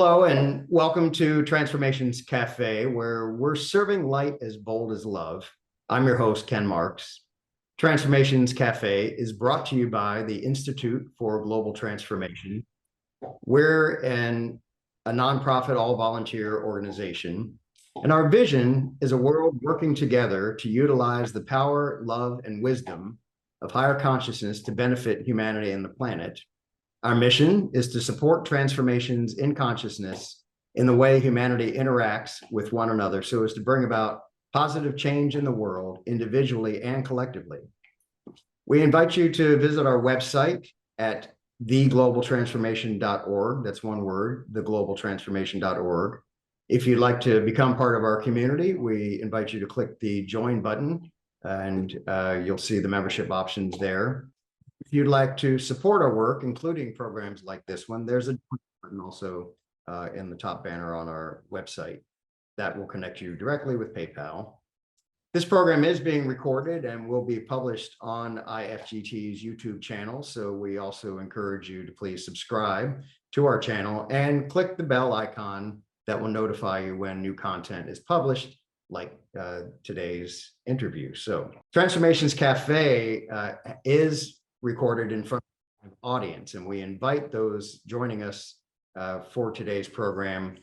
Hello and welcome to Transformations Cafe, where we're serving light as bold as love. I'm your host, Ken Marks. Transformations Cafe is brought to you by the Institute for Global Transformation. We're a nonprofit, all-volunteer organization, and our vision is a world working together to utilize the power, love, and wisdom of higher consciousness to benefit humanity and the planet. Our mission is to support transformations in consciousness in the way humanity interacts with one another so as to bring about positive change in the world individually and collectively. We invite you to visit our website at theglobaltransformation.org. That's one word, theglobaltransformation.org. If you'd like to become part of our community, we invite you to click the join button and you'll see the membership options there. If you'd like to support our work, including programs like this one, there's a button also in the top banner on our website that will connect you directly with PayPal. This program is being recorded and will be published on IFGT's YouTube channel. So we also encourage you to please subscribe to our channel and click the bell icon that will notify you when new content is published, like today's interview. So Transformations Cafe is recorded in front of an audience, and we invite those joining us for today's program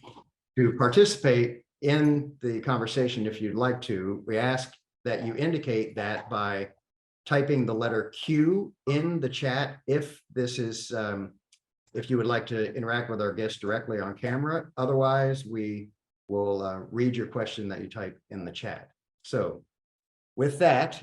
to participate in the conversation. If you'd like to, we ask that you indicate that by typing the letter Q in the chat if this is if you would like to interact with our guests directly on camera. Otherwise, we will read your question that you type in the chat. So with that,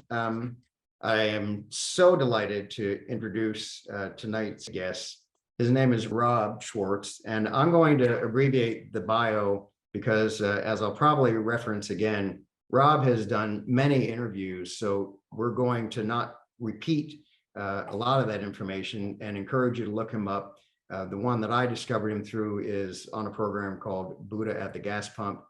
I am so delighted to introduce tonight's guest. His name is Rob Schwartz, and I'm going to abbreviate the bio because, as I'll probably reference again, Rob has done many interviews, so we're going to not repeat a lot of that information and encourage you to look him up. The one that I discovered him through is on a program called Buddha at the Gas Pump,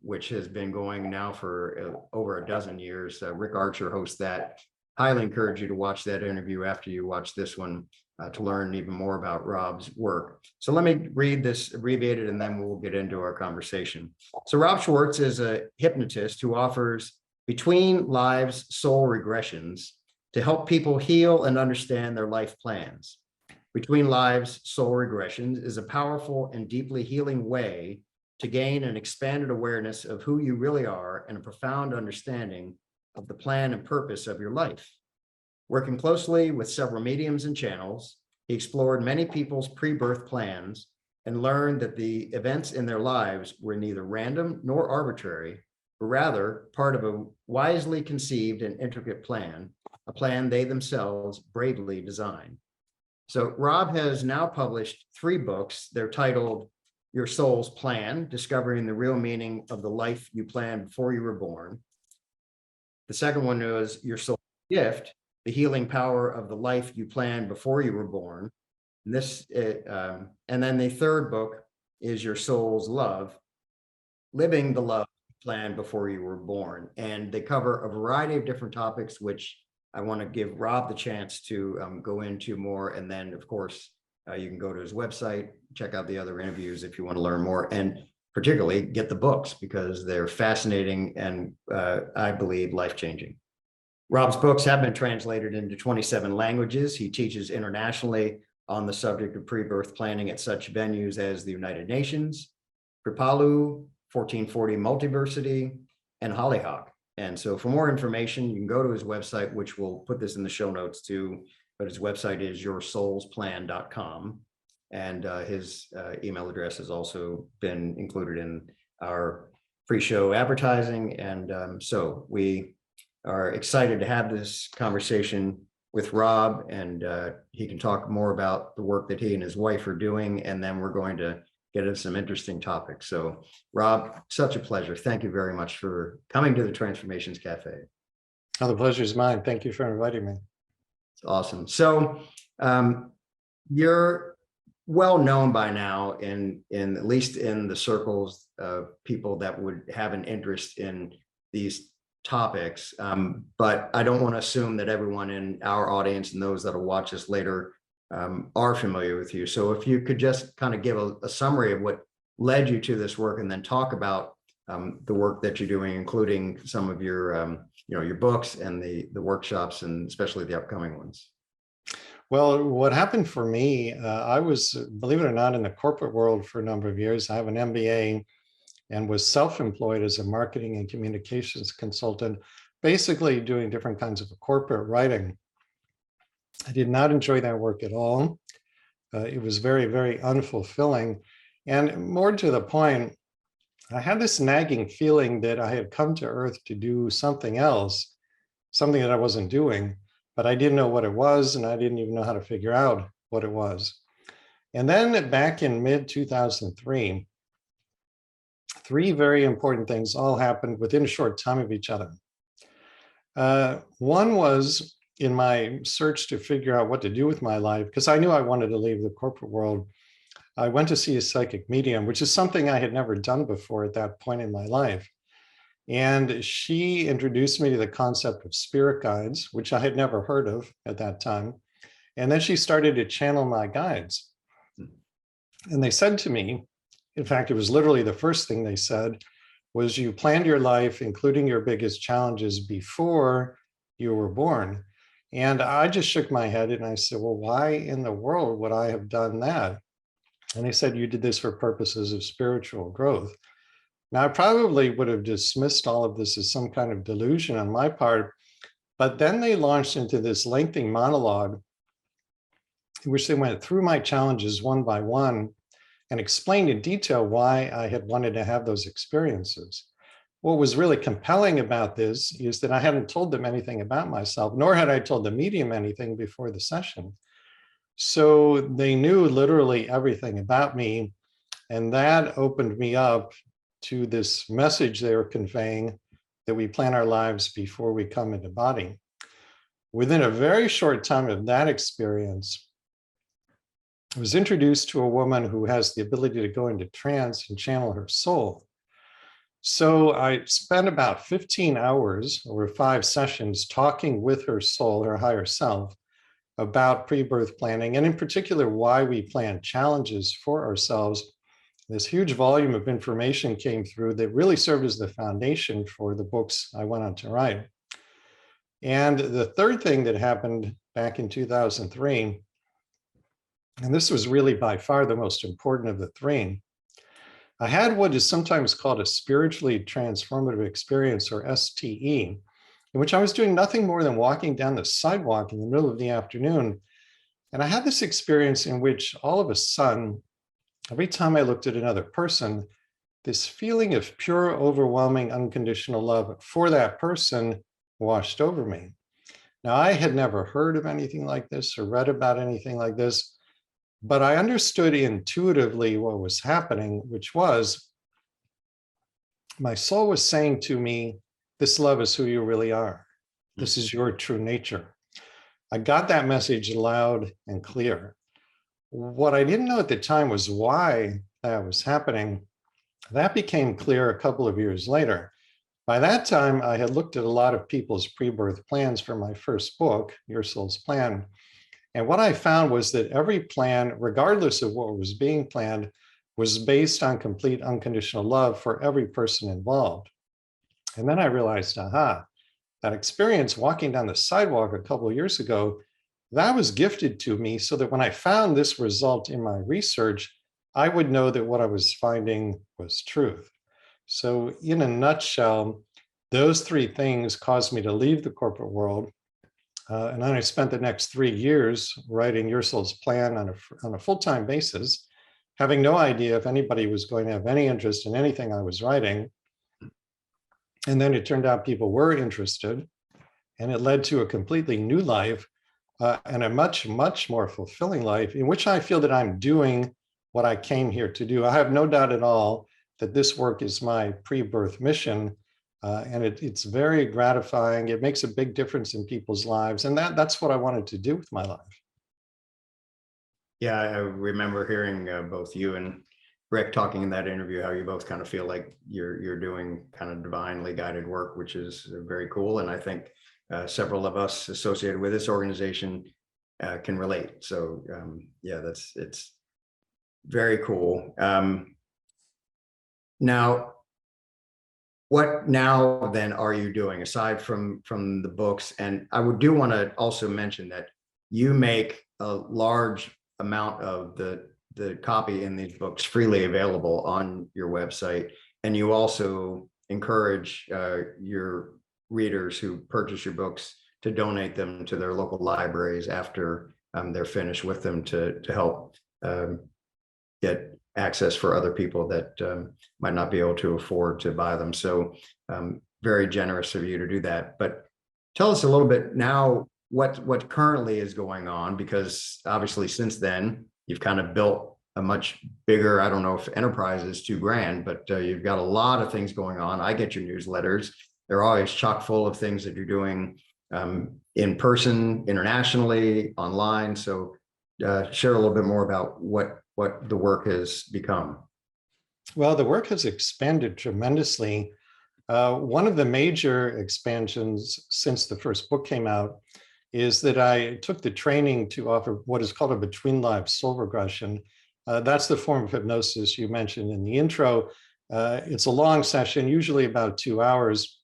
which has been going now for over a dozen years. Rick Archer hosts that. Highly encourage you to watch that interview after you watch this one to learn even more about Rob's work. So let me read this abbreviated and then we'll get into our conversation. So Rob Schwartz is a hypnotist who offers between lives soul regressions to help people heal and understand their life plans. Between Lives Soul Regressions is a powerful and deeply healing way to gain an expanded awareness of who you really are and a profound understanding of the plan and purpose of your life. Working closely with several mediums and channels, he explored many people's pre-birth plans and learned that the events in their lives were neither random nor arbitrary, but rather part of a wisely conceived and intricate plan, a plan they themselves bravely designed. So Rob has now published 3 books. They're titled Your Soul's Plan, Discovering the Real Meaning of the Life You Planned Before You Were Born. The second one is Your Soul's Gift, The Healing Power of the Life You Planned Before You Were Born. And then the third book is Your Soul's Love, Living the Love You Planned Before You Were Born. And they cover a variety of different topics, which I want to give Rob the chance to go into more. And then, of course, you can go to his website, check out the other interviews if you want to learn more, and particularly get the books because they're fascinating and I believe life-changing. Rob's books have been translated into 27 languages. He teaches internationally on the subject of pre-birth planning at such venues as the United Nations, Kripalu, 1440 Multiversity, and Hollyhock. And so for more information, you can go to his website, which we'll put this in the show notes too, but his website is yoursoulsplan.com. And his email address has also been included in our pre-show advertising. And so we are excited to have this conversation with Rob, and he can talk more about the work that he and his wife are doing. And then we're going to get into some interesting topics. So Rob, such a pleasure. Thank you very much for coming to the Transformations Cafe. Oh, the pleasure is mine. Thank you for inviting me. It's awesome. So you're well known by now in at least in the circles of people that would have an interest in these topics. But I don't want to assume that everyone in our audience and those that will watch us later are familiar with you. So if you could just kind of give a summary of what led you to this work, and then talk about the work that you're doing, including some of your, your books and the workshops, and especially the upcoming ones. Well, what happened for me, I was, believe it or not, in the corporate world for a number of years. I have an MBA and was self-employed as a marketing and communications consultant, basically doing different kinds of corporate writing. I did not enjoy that work at all. It was very, very unfulfilling. And more to the point, I had this nagging feeling that I had come to Earth to do something else, something that I wasn't doing, but I didn't know what it was, and I didn't even know how to figure out what it was. And then back in mid-2003, three very important things all happened within a short time of each other. One was in my search to figure out what to do with my life, because I knew I wanted to leave the corporate world. I went to see a psychic medium, which is something I had never done before at that point in my life. And she introduced me to the concept of spirit guides, which I had never heard of at that time. And then she started to channel my guides. And they said to me, in fact, it was literally the first thing they said, was you planned your life, including your biggest challenges, before you were born. And I just shook my head and I said, well, why in the world would I have done that? And they said, you did this for purposes of spiritual growth. Now, I probably would have dismissed all of this as some kind of delusion on my part, but then they launched into this lengthy monologue in which they went through my challenges one by one and explained in detail why I had wanted to have those experiences. What was really compelling about this is that I hadn't told them anything about myself, nor had I told the medium anything before the session. So they knew literally everything about me, and that opened me up to this message they were conveying, that we plan our lives before we come into body. Within a very short time of that experience, I was introduced to a woman who has the ability to go into trance and channel her soul. So I spent about 15 hours over 5 sessions talking with her soul, her higher self, about pre-birth planning, and in particular, why we plan challenges for ourselves. This huge volume of information came through that really served as the foundation for the books I went on to write. And the third thing that happened back in 2003, and this was really by far the most important of the three, I had what is sometimes called a spiritually transformative experience, or STE, in which I was doing nothing more than walking down the sidewalk in the middle of the afternoon. And I had this experience in which all of a sudden, every time I looked at another person, this feeling of pure, overwhelming, unconditional love for that person washed over me. Now, I had never heard of anything like this or read about anything like this, but I understood intuitively what was happening, which was my soul was saying to me, this love is who you really are. This is your true nature. I got that message loud and clear. What I didn't know at the time was why that was happening. That became clear a couple of years later. By that time, I had looked at a lot of people's pre-birth plans for my first book, Your Soul's Plan. And what I found was that every plan, regardless of what was being planned, was based on complete unconditional love for every person involved. And then I realized, aha, that experience walking down the sidewalk a couple of years ago, that was gifted to me so that when I found this result in my research, I would know that what I was finding was truth. So in a nutshell, those three things caused me to leave the corporate world. And then I spent the next 3 years writing Your Soul's Plan on a full-time basis, having no idea if anybody was going to have any interest in anything I was writing. And then it turned out people were interested, and it led to a completely new life and a much, much more fulfilling life in which I feel that I'm doing what I came here to do. I have no doubt at all that this work is my pre-birth mission, and it's very gratifying. It makes a big difference in people's lives, and that's what I wanted to do with my life. Yeah, I remember hearing both you and Rick talking in that interview how you both kind of feel like you're doing kind of divinely guided work, which is very cool. And I think several of us associated with this organization can relate. So yeah, it's very cool. Now, what now then are you doing aside from the books? And I do want to also mention that you make a large amount of the copy in these books freely available on your website, and you also encourage your readers who purchase your books to donate them to their local libraries after they're finished with them to help get access for other people that might not be able to afford to buy them. So very generous of you to do that. But tell us a little bit now what currently is going on, because obviously since then you've kind of built a much bigger, I don't know if enterprise is too grand, but you've got a lot of things going on. I get your newsletters. They're always chock full of things that you're doing in person, internationally, online. So share a little bit more about what the work has become. Well, the work has expanded tremendously. One of the major expansions since the first book came out is that I took the training to offer what is called a between lives soul regression. That's the form of hypnosis you mentioned in the intro. It's a long session, usually about 2 hours.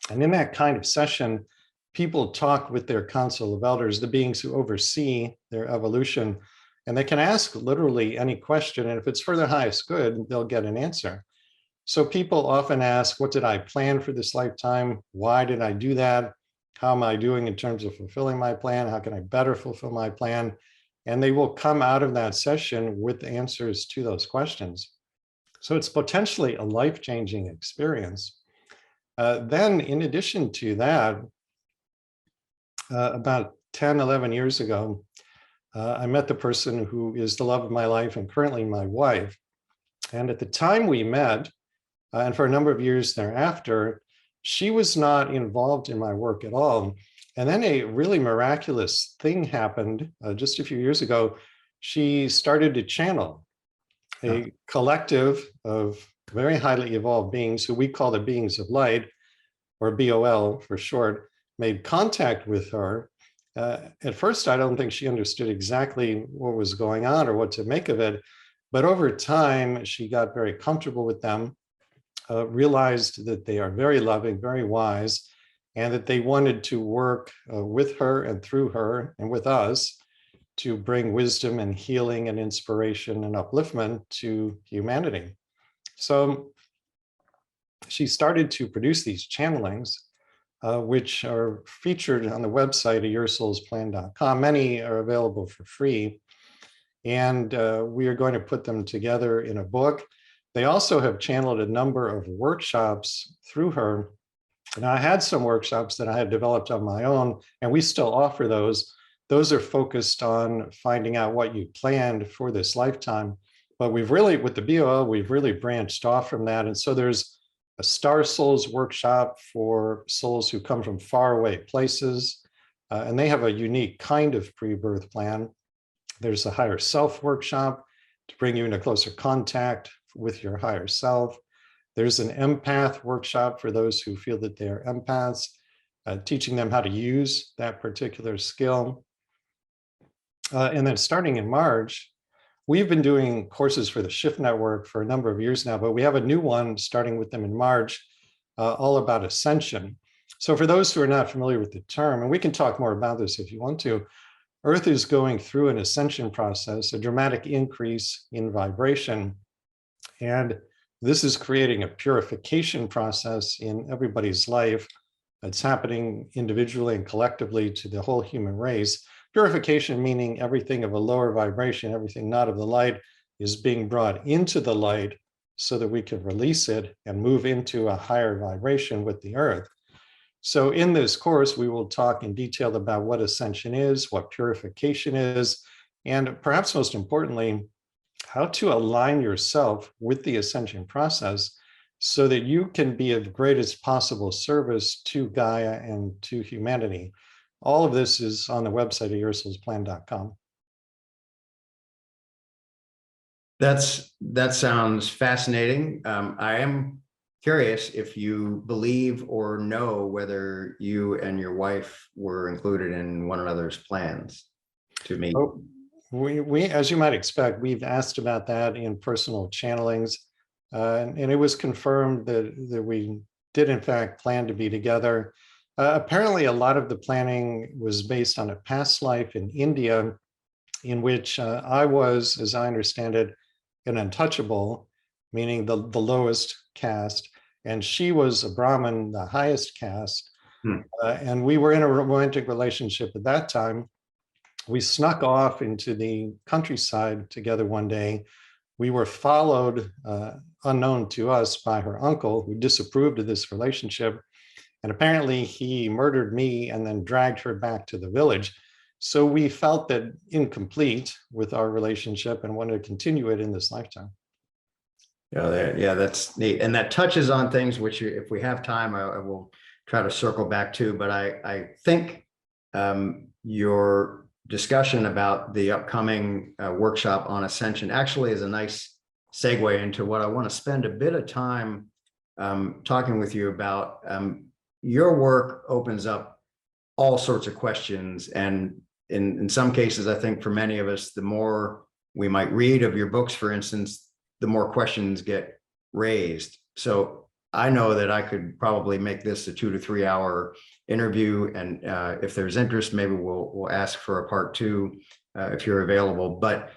And in that kind of session, people talk with their council of elders, the beings who oversee their evolution, and they can ask literally any question. And if it's for their highest good, they'll get an answer. So people often ask, what did I plan for this lifetime? Why did I do that? How am I doing in terms of fulfilling my plan? How can I better fulfill my plan? And they will come out of that session with answers to those questions. So it's potentially a life-changing experience. Then in addition to that, about 10, 11 years ago, I met the person who is the love of my life and currently my wife. And at the time we met, and for a number of years thereafter, she was not involved in my work at all. And then a really miraculous thing happened just a few years ago. She started to channel a collective of very highly evolved beings who we call the beings of light, or BOL for short, made contact with her. At first, I don't think she understood exactly what was going on or what to make of it. But over time, she got very comfortable with them, realized that they are very loving, very wise, and that they wanted to work with her and through her and with us to bring wisdom and healing and inspiration and upliftment to humanity. So she started to produce these channelings, which are featured on the website at yoursoulsplan.com. Many are available for free. And we are going to put them together in a book. They also have channeled a number of workshops through her. And I had some workshops that I had developed on my own, and we still offer those. Those are focused on finding out what you planned for this lifetime. But we've really, with the BOL, we've really branched off from that. And so there's a Star Souls workshop for souls who come from faraway places, and they have a unique kind of pre-birth plan. There's a higher self workshop to bring you into closer contact with your higher self. There's an empath workshop for those who feel that they're empaths, teaching them how to use that particular skill. And then starting in March, we've been doing courses for the Shift Network for a number of years now, but we have a new one starting with them in March, all about ascension. So for those who are not familiar with the term, and we can talk more about this if you want to, Earth is going through an ascension process, a dramatic increase in vibration. And this is creating a purification process in everybody's life. It's happening individually and collectively to the whole human race. Purification meaning everything of a lower vibration, everything not of the light, is being brought into the light so that we can release it and move into a higher vibration with the earth. So in this course, we will talk in detail about what ascension is, what purification is, and perhaps most importantly, how to align yourself with the ascension process so that you can be of greatest possible service to Gaia and to humanity. All of this is on the website at yoursoulsplan.com. That sounds fascinating. I am curious if you believe or know whether you and your wife were included in one another's plans. to meet? Oh, we, as you might expect, we've asked about that in personal channelings, and it was confirmed that we did in fact plan to be together. Apparently, a lot of the planning was based on a past life in India, in which I was, as I understand it, an untouchable, meaning the lowest caste, and she was a Brahmin, the highest caste. And we were in a romantic relationship at that time. We snuck off into the countryside together one day. We were followed, unknown to us, by her uncle, who disapproved of this relationship. And apparently he murdered me and then dragged her back to the village. So we felt that incomplete with our relationship and wanted to continue it in this lifetime. Yeah, that's neat. And that touches on things which, if we have time, I will try to circle back to. But I think your discussion about the upcoming workshop on ascension actually is a nice segue into what I want to spend a bit of time talking with you about. Your work opens up all sorts of questions, and in some cases, I think for many of us, the more we might read of your books, for instance, the more questions get raised. So I know that I could probably make this a 2 to 3 hour interview, and if there's interest, maybe we'll ask for a part 2 if you're available. But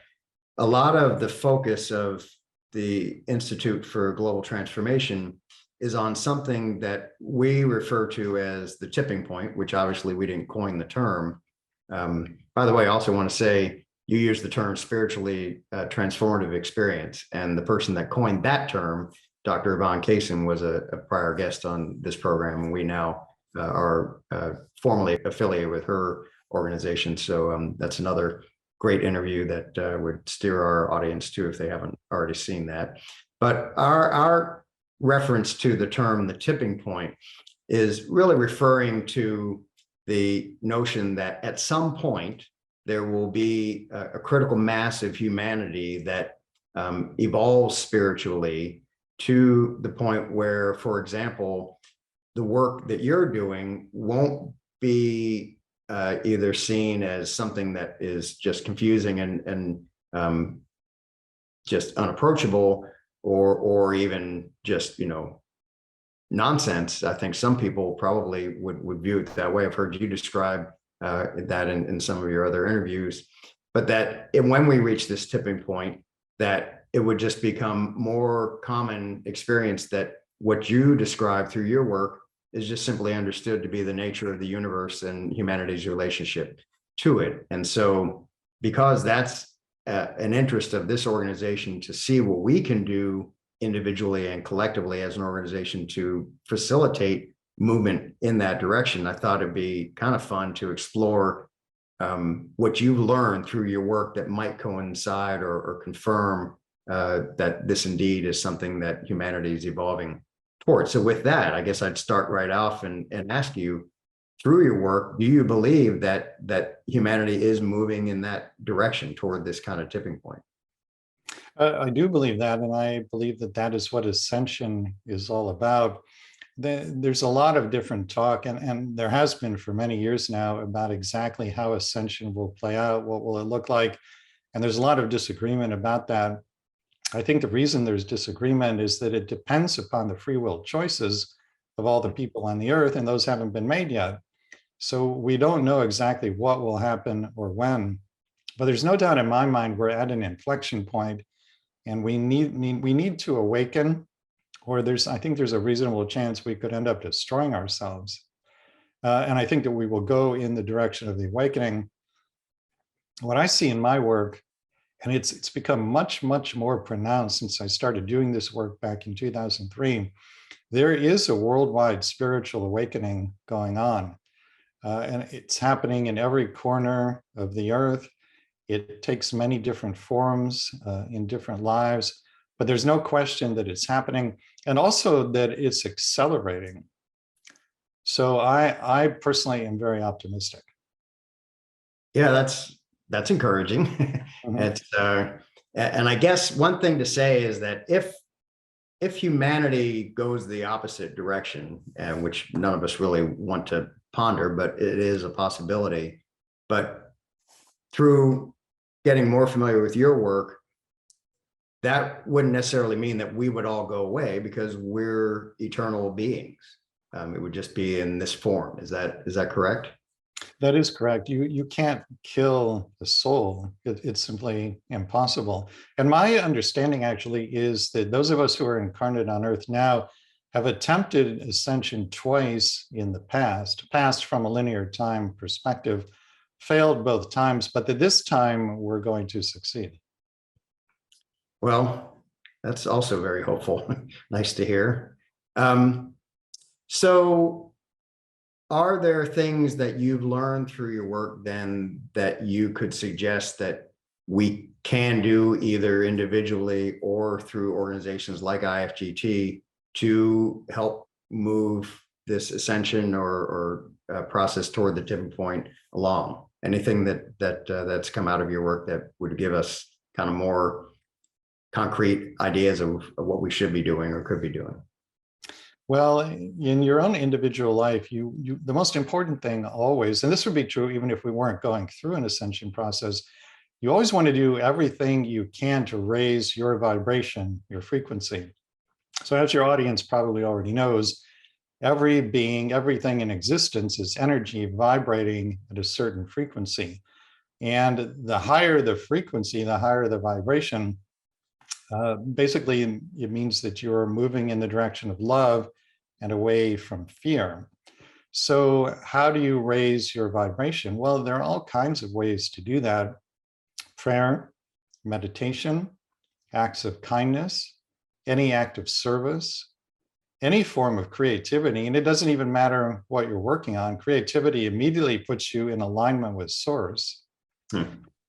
a lot of the focus of the Institute for Global Transformation is on something that we refer to as the tipping point, which obviously we didn't coin the term. By the way, I also want to say you use the term spiritually transformative experience, and the person that coined that term, Dr. Yvonne Kaysen, was a prior guest on this program, and we now are formally affiliated with her organization. So that's another great interview that would steer our audience to if they haven't already seen that. But our reference to the term the tipping point is really referring to the notion that at some point there will be a critical mass of humanity that evolves spiritually to the point where, for example, the work that you're doing won't be either seen as something that is just confusing and just unapproachable, or even just, nonsense. I think some people probably would view it that way. I've heard you describe that in some of your other interviews, but that when we reach this tipping point, that it would just become more common experience that what you describe through your work is just simply understood to be the nature of the universe and humanity's relationship to it. And so, because that's an interest of this organization to see what we can do individually and collectively as an organization to facilitate movement in that direction, I thought it'd be kind of fun to explore what you've learned through your work that might coincide or confirm that this indeed is something that humanity is evolving towards. So with that, I guess I'd start right off and ask you, through your work, do you believe that humanity is moving in that direction toward this kind of tipping point? I do believe that, and I believe that is what ascension is all about. There's a lot of different talk, and there has been for many years now, about exactly how ascension will play out, what will it look like, and there's a lot of disagreement about that. I think the reason there's disagreement is that it depends upon the free will choices of all the people on the earth, and those haven't been made yet. So we don't know exactly what will happen or when, but there's no doubt in my mind we're at an inflection point, and we need to awaken, or I think there's a reasonable chance we could end up destroying ourselves. And I think that we will go in the direction of the awakening. What I see in my work, and it's become much, much more pronounced since I started doing this work back in 2003, there is a worldwide spiritual awakening going on. And it's happening in every corner of the earth. It takes many different forms in different lives, but there's no question that it's happening, and also that it's accelerating. So I personally am very optimistic. Yeah, that's encouraging. Mhm. It's and I guess one thing to say is that if humanity goes the opposite direction, which none of us really want to ponder, but it is a possibility. But through getting more familiar with your work, that wouldn't necessarily mean that we would all go away because we're eternal beings. It would just be in this form. Is that correct? That is correct. You can't kill the soul. It's simply impossible. And my understanding actually is that those of us who are incarnate on Earth now have attempted ascension twice in the past from a linear time perspective, failed both times, but that this time we're going to succeed. Well, that's also very hopeful. Nice to hear. So are there things that you've learned through your work then that you could suggest that we can do either individually or through organizations like IFGT to help move this ascension or process toward the tipping point along? Anything that's come out of your work that would give us kind of more concrete ideas of what we should be doing or could be doing? Well, in your own individual life, the most important thing always, and this would be true even if we weren't going through an ascension process, you always want to do everything you can to raise your vibration, your frequency. So as your audience probably already knows, every being, everything in existence is energy vibrating at a certain frequency. And the higher the frequency, the higher the vibration, basically, it means that you're moving in the direction of love and away from fear. So how do you raise your vibration? Well, there are all kinds of ways to do that. Prayer, meditation, acts of kindness, any act of service, any form of creativity. And it doesn't even matter what you're working on. Creativity immediately puts you in alignment with source.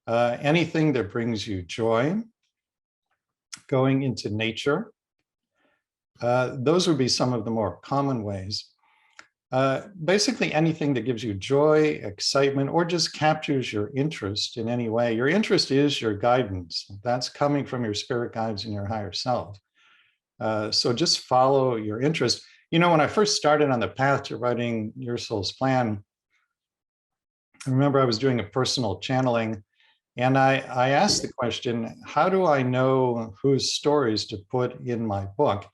Anything that brings you joy, going into nature. Those would be some of the more common ways. Basically anything that gives you joy, excitement, or just captures your interest in any way. Your interest is your guidance. That's coming from your spirit guides and your higher self. So just follow your interest. You know, when I first started on the path to writing Your Soul's Plan, I remember I was doing a personal channeling. And I asked the question, how do I know whose stories to put in my book?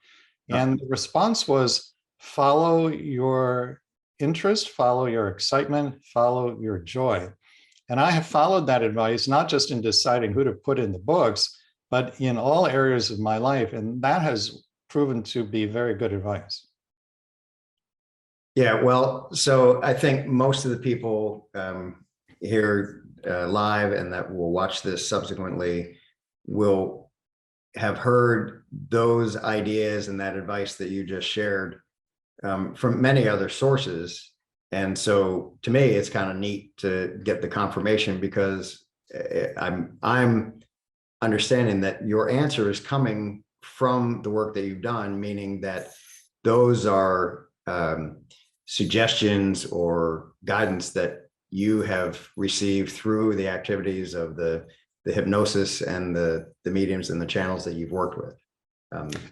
And the response was, follow your interest, follow your excitement, follow your joy. And I have followed that advice, not just in deciding who to put in the books, but in all areas of my life. And that has proven to be very good advice. Yeah, well, so I think most of the people here live and that will watch this subsequently will have heard those ideas and that advice that you just shared from many other sources. And so to me, it's kind of neat to get the confirmation because I'm understanding that your answer is coming from the work that you've done, meaning that those are suggestions or guidance that you have received through the activities of the hypnosis and the mediums and the channels that you've worked with.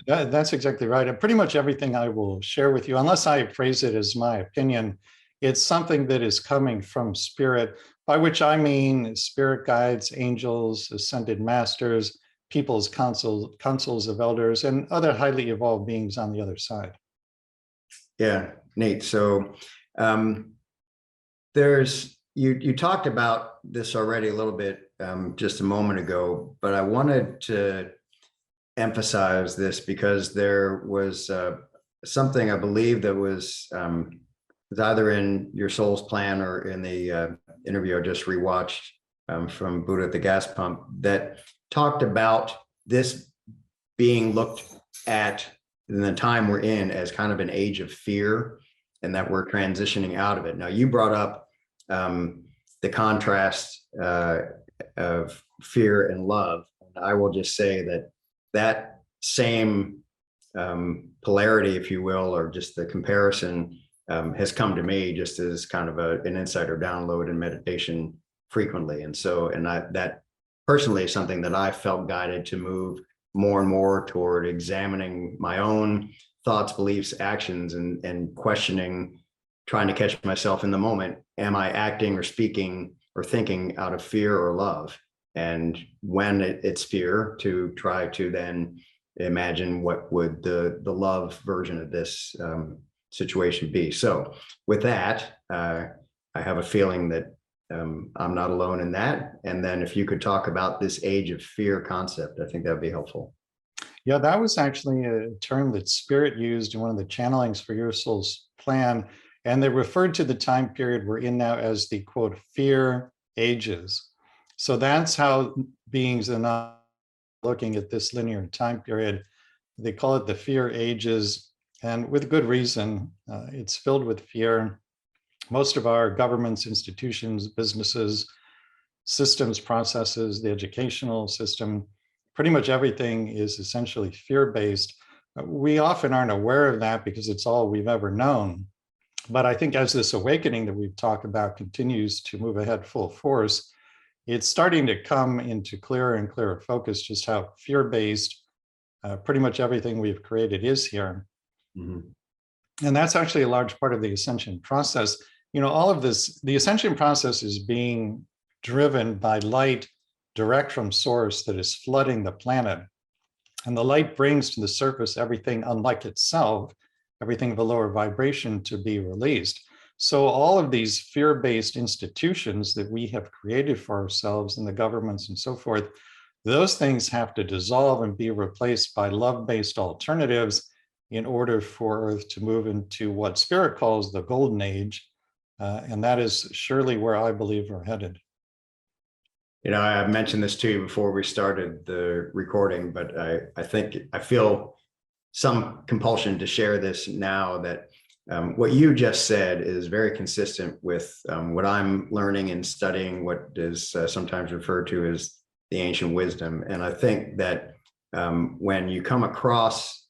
That's exactly right. And pretty much everything I will share with you, unless I phrase it as my opinion, it's something that is coming from spirit, by which I mean spirit guides, angels, ascended masters, people's councils of elders, and other highly evolved beings on the other side. Yeah, neat. So you talked about this already a little bit just a moment ago, but I wanted to emphasize this because there was something I believe that was either in Your Soul's Plan or in the interview I just rewatched from Buddha at the Gas Pump that talked about this being looked at in the time we're in as kind of an age of fear and that we're transitioning out of it. Now, you brought up the contrast of fear and love. And I will just say that same polarity, if you will, or just the comparison has come to me just as kind of an insight or download in meditation frequently. And so, that personally is something that I felt guided to move more and more toward examining my own thoughts, beliefs, actions, and questioning, trying to catch myself in the moment. Am I acting or speaking or thinking out of fear or love. And when it's fear, to try to then imagine what would the love version of this situation be. So with that, I have a feeling that I'm not alone in that. And then if you could talk about this age of fear concept, I think that would be helpful. Yeah, that was actually a term that Spirit used in one of the channelings for Your Soul's Plan. And they referred to the time period we're in now as the, quote, fear ages. So that's how beings are not looking at this linear time period. They call it the fear ages, and with good reason. It's filled with fear. Most of our governments, institutions, businesses, systems, processes, the educational system, pretty much everything is essentially fear-based. We often aren't aware of that because it's all we've ever known. But I think as this awakening that we've talked about continues to move ahead full force, it's starting to come into clearer and clearer focus just how fear-based pretty much everything we've created is here. Mm-hmm. And that's actually a large part of the ascension process. You know, all of this, the ascension process is being driven by light direct from source that is flooding the planet. And the light brings to the surface everything unlike itself, everything of a lower vibration to be released. So all of these fear-based institutions that we have created for ourselves and the governments and so forth, those things have to dissolve and be replaced by love-based alternatives in order for Earth to move into what Spirit calls the golden age. And that is surely where I believe we're headed. You know, I mentioned this to you before we started the recording, but I feel some compulsion to share this now, that what you just said is very consistent with what I'm learning and studying, what is sometimes referred to as the ancient wisdom. And I think that when you come across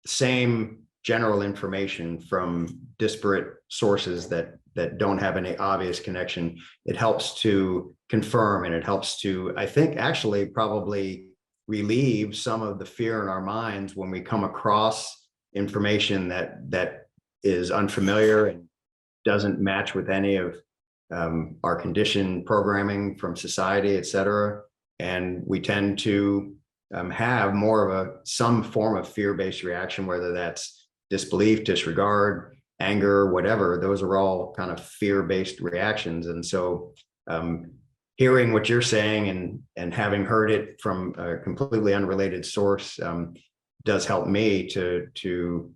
the same general information from disparate sources that don't have any obvious connection, it helps to confirm, and it helps to, I think, actually probably relieve some of the fear in our minds when we come across information that is unfamiliar and doesn't match with any of our conditioned programming from society, et cetera. And we tend to have more of some form of fear-based reaction, whether that's disbelief, disregard, anger, whatever. Those are all kind of fear-based reactions. And so hearing what you're saying and having heard it from a completely unrelated source does help me to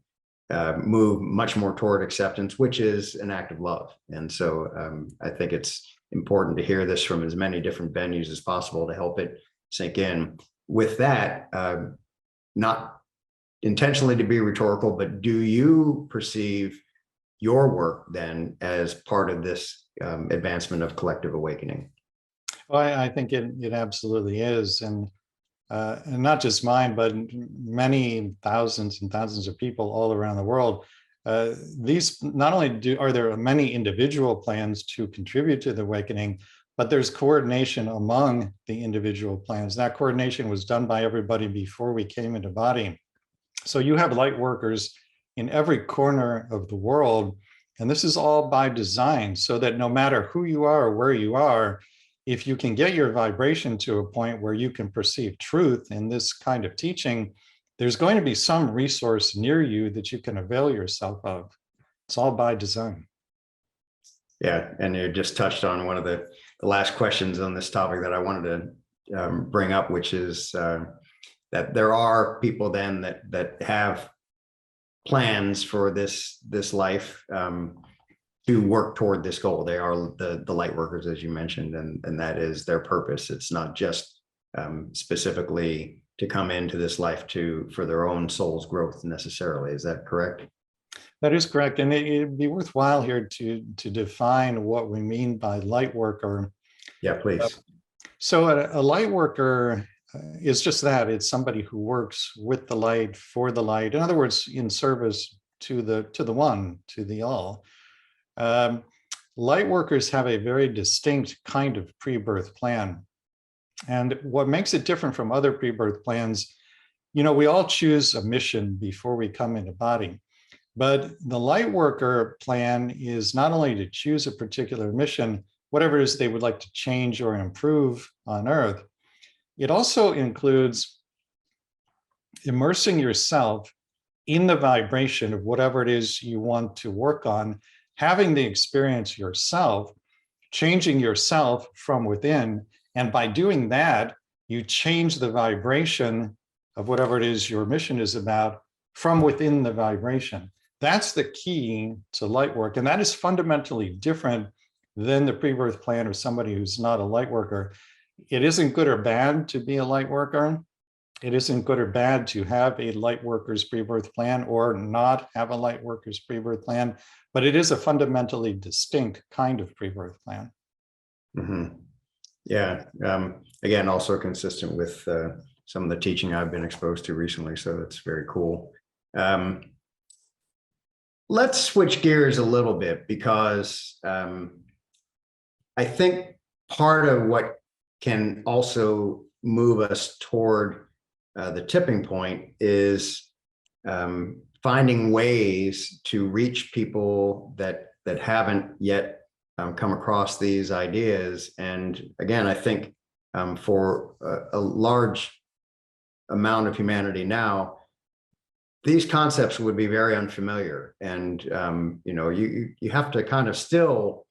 move much more toward acceptance, which is an act of love. And so I think it's important to hear this from as many different venues as possible to help it sink in. With that, not intentionally to be rhetorical, but do you perceive your work then as part of this advancement of collective awakening? Well, I think it absolutely is. And not just mine, but many thousands and thousands of people all around the world. These not only are there many individual plans to contribute to the awakening, but there's coordination among the individual plans. That coordination was done by everybody before we came into body. So you have light workers in every corner of the world, and this is all by design, so that no matter who you are or where you are, if you can get your vibration to a point where you can perceive truth in this kind of teaching, there's going to be some resource near you that you can avail yourself of. It's all by design. Yeah, and you just touched on one of the last questions on this topic that I wanted to bring up, which is that there are people then that have plans for this life to work toward this goal. They are the light workers, as you mentioned, and that is their purpose. It's not just specifically to come into this life for their own soul's growth necessarily. Is that correct? That is correct. And it'd be worthwhile here to define what we mean by light worker. Yeah, please. So a light worker is just that. It's somebody who works with the light, for the light. In other words, in service to the one, to the all. Light workers have a very distinct kind of pre-birth plan. And what makes it different from other pre-birth plans, you know, we all choose a mission before we come into body. But the light worker plan is not only to choose a particular mission, whatever it is they would like to change or improve on Earth. It also includes immersing yourself in the vibration of whatever it is you want to work on, having the experience yourself, changing yourself from within. And by doing that, you change the vibration of whatever it is your mission is about from within the vibration. That's the key to light work. And that is fundamentally different than the pre-birth plan of somebody who's not a light worker. It isn't good or bad to be a light worker. It isn't good or bad to have a light worker's pre-birth plan or not have a light worker's pre-birth plan, but it is a fundamentally distinct kind of pre-birth plan. Mm-hmm. Yeah. Again, also consistent with some of the teaching I've been exposed to recently. So that's very cool. Let's switch gears a little bit, because I think part of what can also move us toward the tipping point is finding ways to reach people that haven't yet come across these ideas. And again, I think for a large amount of humanity now, these concepts would be very unfamiliar. And you have to kind of still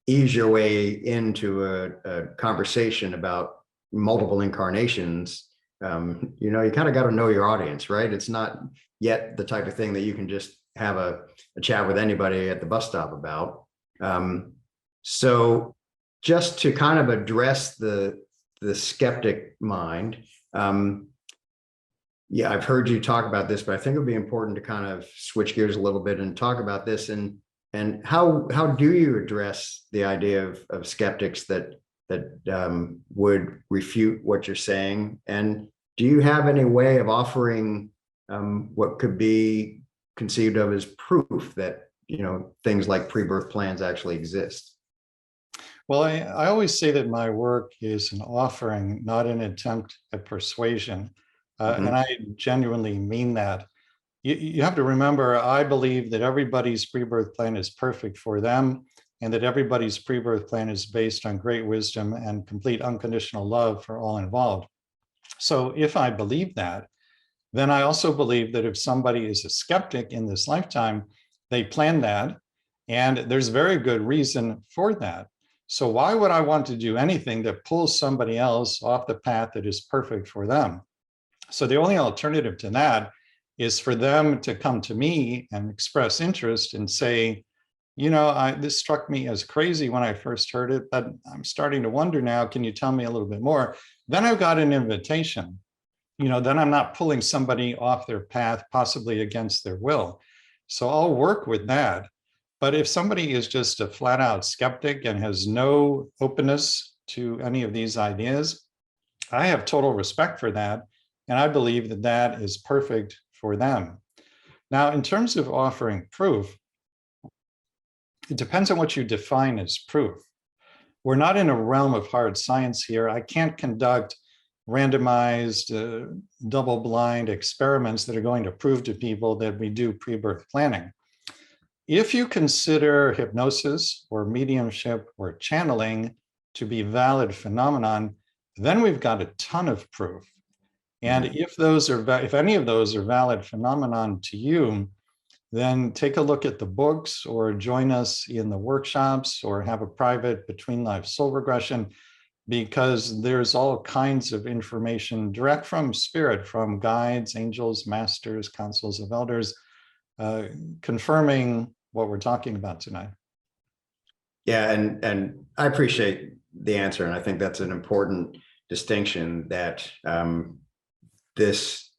ease your way into a conversation about multiple incarnations. You kind of got to know your audience, right? It's not yet the type of thing that you can just have a chat with anybody at the bus stop about. So just to kind of address the skeptic mind, yeah, I've heard you talk about this, but I think it would be important to kind of switch gears a little bit and talk about this. And how do you address the idea of skeptics that would refute what you're saying? And do you have any way of offering what could be conceived of as proof that things like pre-birth plans actually exist? Well, I always say that my work is an offering, not an attempt at persuasion. And I genuinely mean that. You have to remember, I believe that everybody's pre-birth plan is perfect for them, and that everybody's pre-birth plan is based on great wisdom and complete unconditional love for all involved. So if I believe that, then I also believe that if somebody is a skeptic in this lifetime, they plan that, and there's very good reason for that. So why would I want to do anything that pulls somebody else off the path that is perfect for them? So the only alternative to that is for them to come to me and express interest and say, this struck me as crazy when I first heard it, but I'm starting to wonder now, can you tell me a little bit more? Then I've got an invitation. Then I'm not pulling somebody off their path, possibly against their will. So I'll work with that. But if somebody is just a flat out skeptic and has no openness to any of these ideas, I have total respect for that. And I believe that that is perfect for them. Now, in terms of offering proof, it depends on what you define as proof. We're not in a realm of hard science here. I can't conduct randomized, double-blind experiments that are going to prove to people that we do pre-birth planning. If you consider hypnosis or mediumship or channeling to be valid phenomenon, then we've got a ton of proof. And if any of those are valid phenomenon to you, then take a look at the books or join us in the workshops or have a private between life soul regression, because there's all kinds of information direct from spirit, from guides, angels, masters, councils of elders, confirming what we're talking about tonight. Yeah, and I appreciate the answer. And I think that's an important distinction, that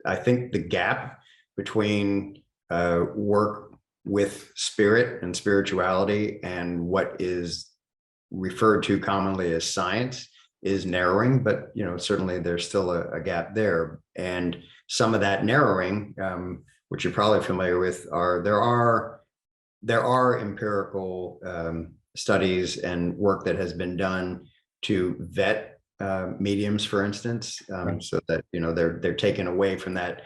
I think the gap between work with spirit and spirituality and what is referred to commonly as science is narrowing, but certainly there's still a gap there. And some of that narrowing, which you're probably familiar with, there are empirical studies and work that has been done to vet mediums, for instance, so that they're taken away from that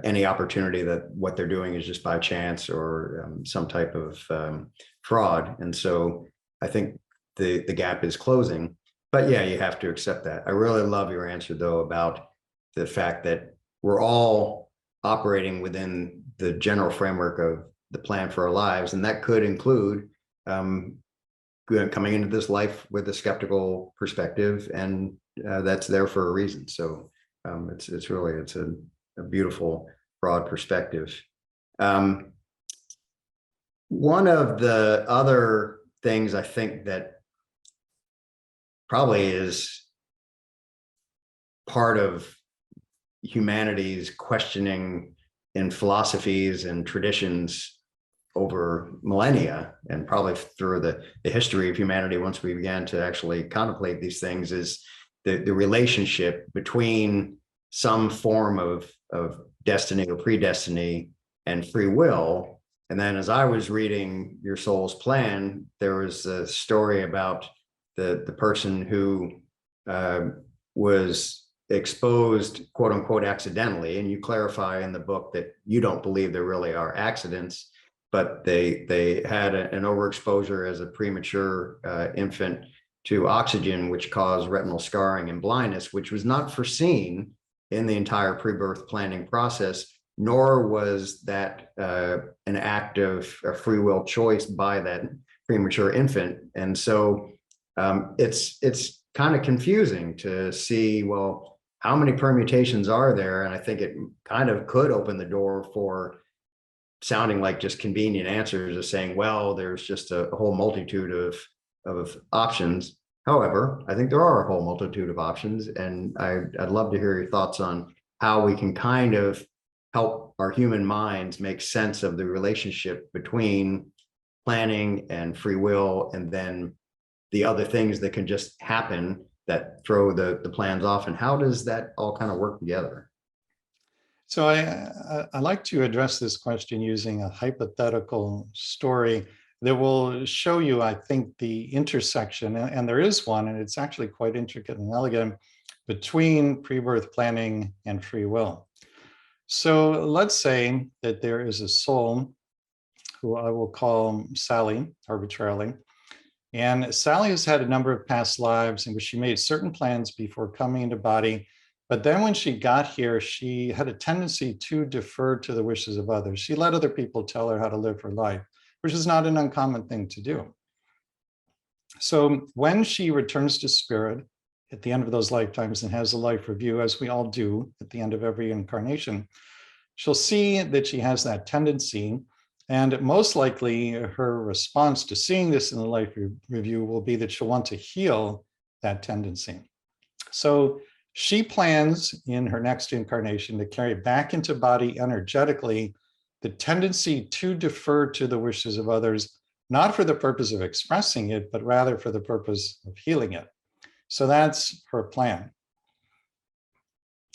any opportunity that what they're doing is just by chance or some type of fraud. And so I think the gap is closing. But yeah, you have to accept that. I really love your answer though about the fact that we're all operating within the general framework of the plan for our lives, and that could include coming into this life with a skeptical perspective, and that's there for a reason. So it's really a beautiful broad perspective. One of the other things I think that probably is part of humanity's questioning in philosophies and traditions over millennia, and probably through the history of humanity once we began to actually contemplate these things, is the relationship between some form of destiny or predestiny and free will. And then as I was reading Your Soul's Plan, there was a story about the person who was exposed, quote unquote, accidentally. And you clarify in the book that you don't believe there really are accidents, but they had an overexposure as a premature infant to oxygen, which caused retinal scarring and blindness, which was not foreseen in the entire pre-birth planning process, nor was that an act of a free will choice by that premature infant. And so it's kind of confusing to see, well, how many permutations are there? And I think it kind of could open the door for sounding like just convenient answers of saying, well, there's just a whole multitude of options. However, I think there are a whole multitude of options, and I'd love to hear your thoughts on how we can kind of help our human minds make sense of the relationship between planning and free will, and then the other things that can just happen that throw the plans off, and how does that all kind of work together? So I like to address this question using a hypothetical story that will show you, I think, the intersection, and there is one, and it's actually quite intricate and elegant, between pre-birth planning and free will. So let's say that there is a soul who I will call Sally arbitrarily. And Sally has had a number of past lives in which she made certain plans before coming into body. But then when she got here, she had a tendency to defer to the wishes of others. She let other people tell her how to live her life, which is not an uncommon thing to do. So when she returns to spirit at the end of those lifetimes and has a life review, as we all do at the end of every incarnation, she'll see that she has that tendency. And most likely her response to seeing this in the life review will be that she'll want to heal that tendency. So she plans in her next incarnation to carry back into body energetically the tendency to defer to the wishes of others, not for the purpose of expressing it, but rather for the purpose of healing it. So that's her plan.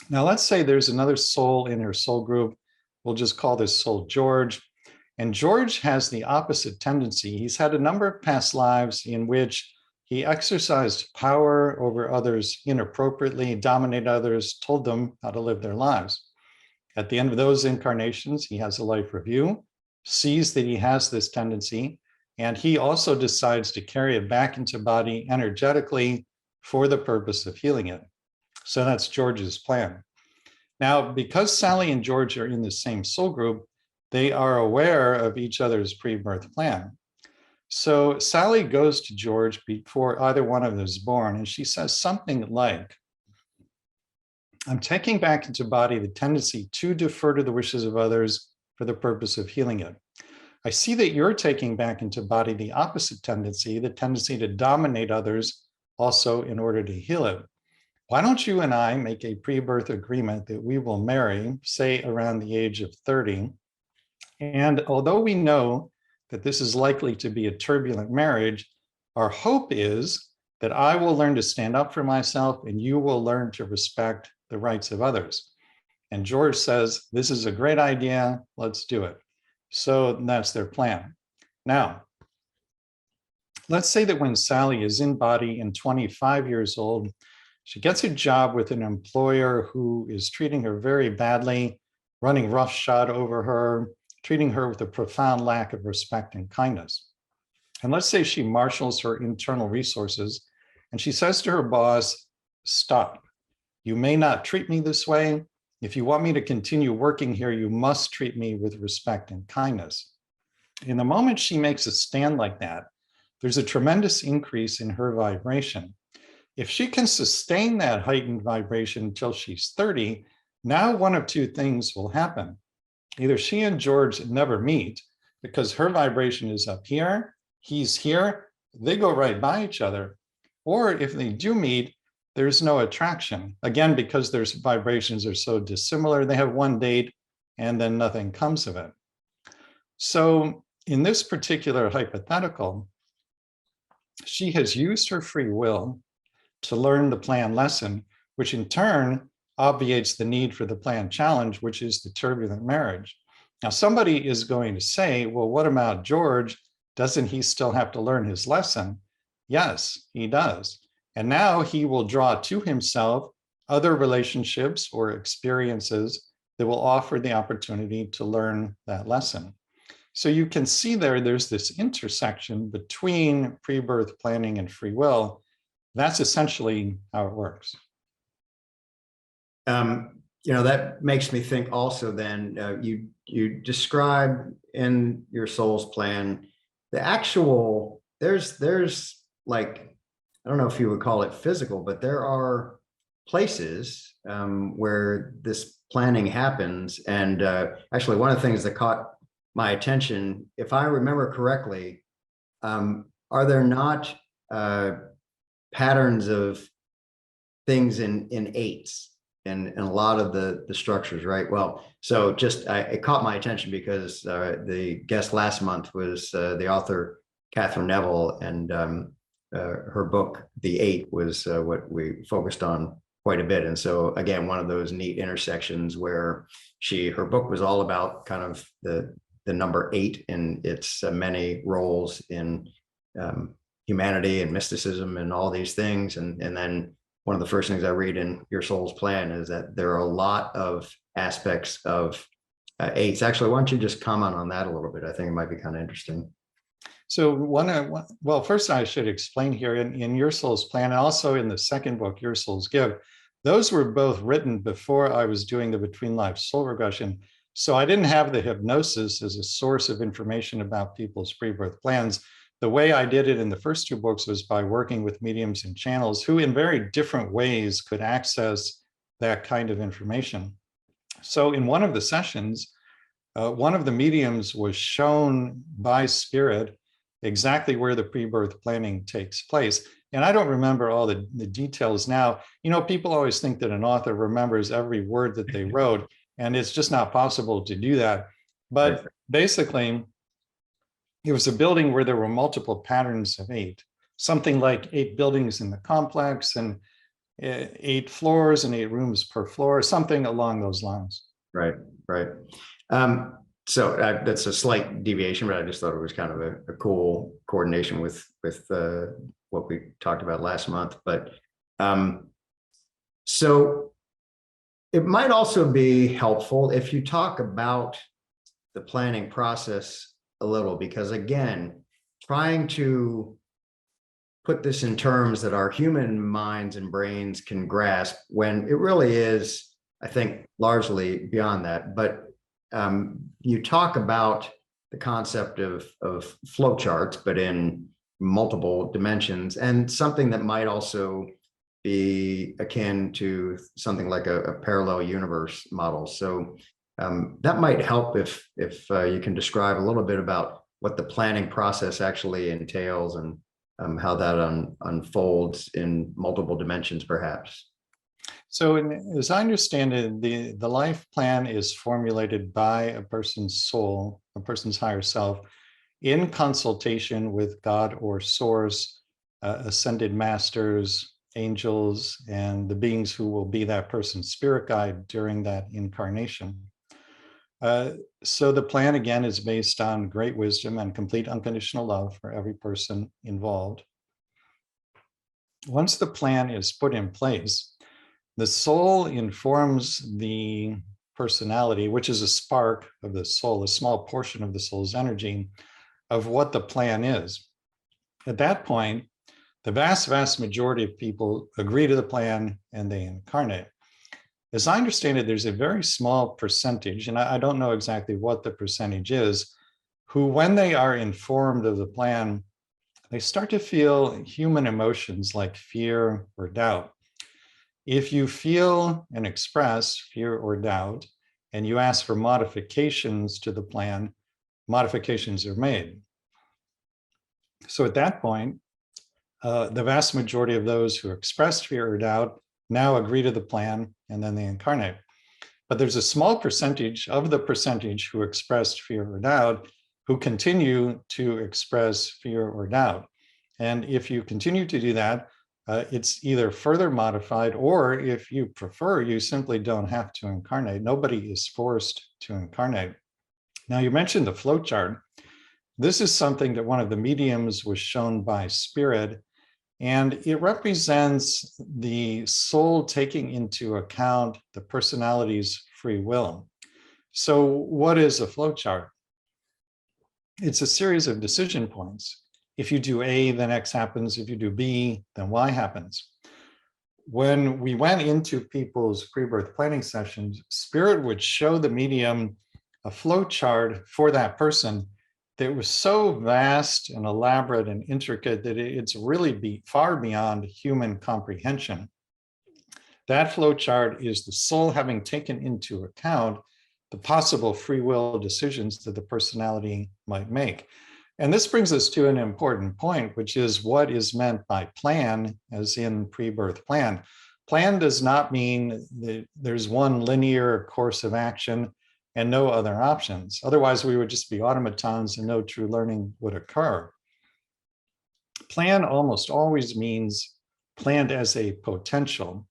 Now, let's say there's another soul in her soul group. We'll just call this soul George. And George has the opposite tendency. He's had a number of past lives in which he exercised power over others inappropriately, dominated others, told them how to live their lives. At the end of those incarnations, he has a life review, sees that he has this tendency, and he also decides to carry it back into body energetically for the purpose of healing it. So that's George's plan. Now, because Sally and George are in the same soul group, they are aware of each other's pre-birth plan. So Sally goes to George before either one of them is born, and she says something like, I'm taking back into body the tendency to defer to the wishes of others for the purpose of healing it. I see that you're taking back into body the opposite tendency, the tendency to dominate others also in order to heal it. Why don't you and I make a pre-birth agreement that we will marry, say around the age of 30, and although we know that this is likely to be a turbulent marriage, our hope is that I will learn to stand up for myself and you will learn to respect the rights of others. And George says, this is a great idea, let's do it. So that's their plan. Now, let's say that when Sally is in body and 25 years old, she gets a job with an employer who is treating her very badly, running roughshod over her, treating her with a profound lack of respect and kindness. And let's say she marshals her internal resources and she says to her boss, stop. You may not treat me this way. If you want me to continue working here, you must treat me with respect and kindness. In the moment she makes a stand like that, there's a tremendous increase in her vibration. If she can sustain that heightened vibration until she's 30, now one of two things will happen. Either she and George never meet because her vibration is up here, he's here, they go right by each other. Or if they do meet, there's no attraction. Again, because their vibrations are so dissimilar, they have one date and then nothing comes of it. So in this particular hypothetical, she has used her free will to learn the plan lesson, which in turn obviates the need for the plan challenge, which is the turbulent marriage. Now, somebody is going to say, well, what about George? Doesn't he still have to learn his lesson? Yes, he does. And now he will draw to himself other relationships or experiences that will offer the opportunity to learn that lesson. So you can see there's this intersection between pre-birth planning and free will. That's essentially how it works. That makes me think also then, you describe in your soul's plan, the actual, there's like, I don't know if you would call it physical, but there are places where this planning happens. And actually one of the things that caught my attention, if I remember correctly, are there not patterns of things in eights in a lot of the structures, right? Well, so just it caught my attention because the guest last month was the author Catherine Neville, and her book The Eight was what we focused on quite a bit. And so again, one of those neat intersections where her book was all about kind of the number 8 in its many roles in humanity and mysticism and all these things. And then one of the first things I read in Your Soul's Plan is that there are a lot of aspects of eights. Actually, why don't you just comment on that a little bit? I think it might be kind of interesting. So well, first I should explain here in Your Soul's Plan, and also in the second book, Your Soul's Gift, those were both written before I was doing the Between Lives soul regression. So I didn't have the hypnosis as a source of information about people's pre-birth plans. The way I did it in the first 2 books was by working with mediums and channels who in very different ways could access that kind of information. So in one of the sessions, one of the mediums was shown by spirit exactly where the pre-birth planning takes place. And I don't remember all the details now. People always think that an author remembers every word that they wrote, and it's just not possible to do that. But basically, it was a building where there were multiple patterns of 8, something like 8 buildings in the complex and 8 floors and 8 rooms per floor, something along those lines. Right. So that's a slight deviation, but I just thought it was kind of a cool coordination with what we talked about last month. But so it might also be helpful if you talk about the planning process a little, because again, trying to put this in terms that our human minds and brains can grasp, when it really is, I think, largely beyond that. But you talk about the concept of flowcharts, but in multiple dimensions, and something that might also be akin to something like a parallel universe model. So that might help if you can describe a little bit about what the planning process actually entails and how that unfolds in multiple dimensions, perhaps. So as I understand it, the life plan is formulated by a person's soul, a person's higher self, in consultation with God or source, ascended masters, angels, and the beings who will be that person's spirit guide during that incarnation. So the plan, again, is based on great wisdom and complete unconditional love for every person involved. Once the plan is put in place, the soul informs the personality, which is a spark of the soul, a small portion of the soul's energy, of what the plan is. At that point, the vast majority of people agree to the plan and they incarnate. As I understand it, there's a very small percentage, and I don't know exactly what the percentage is, who, when they are informed of the plan, they start to feel human emotions like fear or doubt. If you feel and express fear or doubt, and you ask for modifications to the plan, modifications are made. So at that point, the vast majority of those who expressed fear or doubt now agree to the plan, and then they incarnate. But there's a small percentage of the percentage who expressed fear or doubt who continue to express fear or doubt. And if you continue to do that, it's either further modified, or if you prefer, you simply don't have to incarnate. Nobody is forced to incarnate. Now, you mentioned the flow chart. This is something that one of the mediums was shown by spirit, and it represents the soul taking into account the personality's free will. So what is a flow chart? It's a series of decision points. If you do A, then X happens. If you do B, then Y happens. When we went into people's pre-birth planning sessions, spirit would show the medium a flow chart for that person that was so vast and elaborate and intricate that it's really far beyond human comprehension. That flow chart is the soul having taken into account the possible free will decisions that the personality might make. And this brings us to an important point, which is what is meant by plan, as in pre-birth plan. Plan does not mean that there's one linear course of action and no other options. Otherwise, we would just be automatons and no true learning would occur. Plan almost always means planned as a potential,